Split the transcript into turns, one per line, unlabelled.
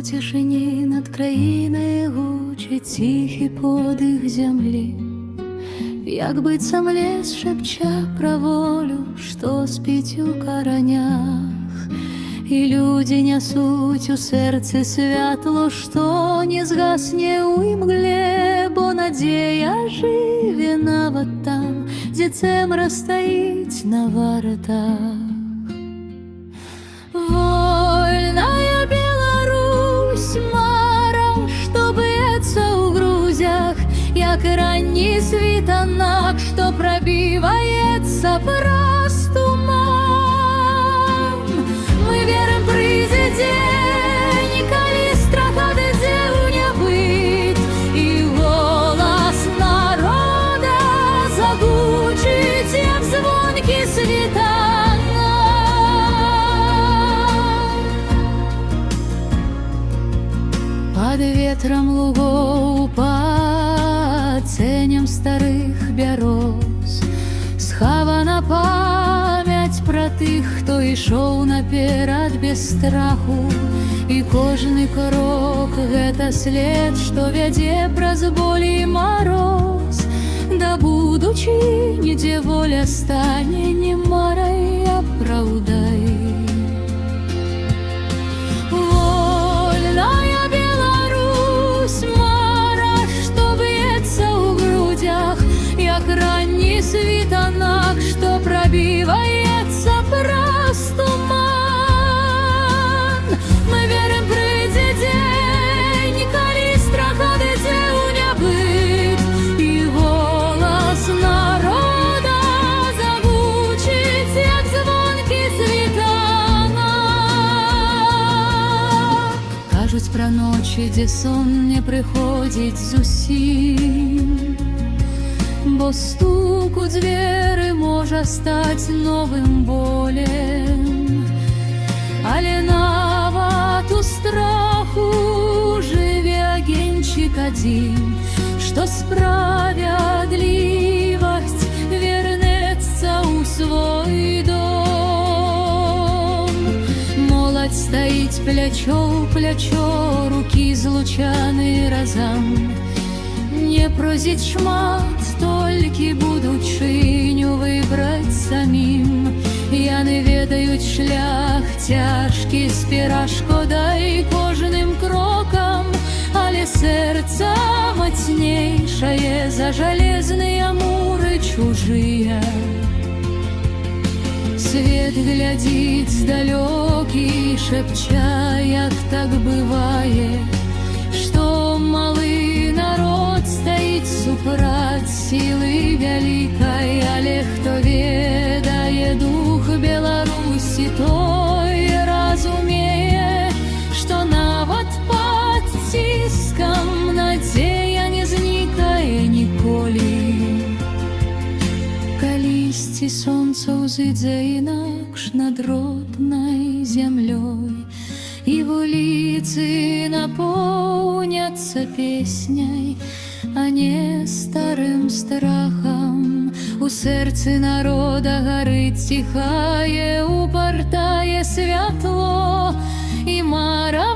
тишині над країною гучить тихий подих землі, як быццам лес шепча про волю, што спіць у каранях. І людзі нясуць у сэрцы святло, што не згасне ў імгле, бо надзея жыве нават там, дзе цемра стаіць на варатах. Вольная Беларусь, мара, што б'ецца ў грузях, як ранні світанак, што прабіваецца праз туман. Мы верым, прыйдзе дзень, калі страх адыдзе ў нябыт, і голас народа загучыць, як звонкі світанак. Пад ветрам лугоў, пад ценем старых бяроз схавана памяць пра тых, хто ішоў наперад без страху. І кожны крок — гэта след, што вядзе праз боль і мароз да будучыні, дзе воля стане не марай, а праўдай. Вольная Беларусь, мара, што б'ецца ў грудзях, як ранні світанак, што прабіваецца праз туман. Мы верым, прыйдзе дзень, калі страх адыдзе ў нябыт, і голас народа загучыць, як звонкі світанак. Кажуць пра ночы, дзе сон не прыходзіць зусім, бо стук у дзверы можа стаць новым болем. Але нават у страху жыве агеньчык адзін, што справядлівасць вернецца ў свой дом. Моладзь стаіць плячо ў плячо, рукі злучаны разам. Не просіць шмат, толькі будучыню выбраць самім. Яны ведаюць шлях цяжкі, спера шкода і кожным крокам, але сэрца мацнейшае за жалезныя муры чужыя. Свет глядзіць здалёкі, шэпча, як так бывае, што малы народ стаіць супраць сілы вялікай. Але хто ведае дух Беларусі, той разумее, што нават пад ціскам надзея не знікае ніколі. Калісьці сонца ўзыдзе інакш над роднай зямлёй, і вуліцы напоўняцца песняй, а не старым страхам. У сэрцы народа гарыць ціхае, упартае святло, і мара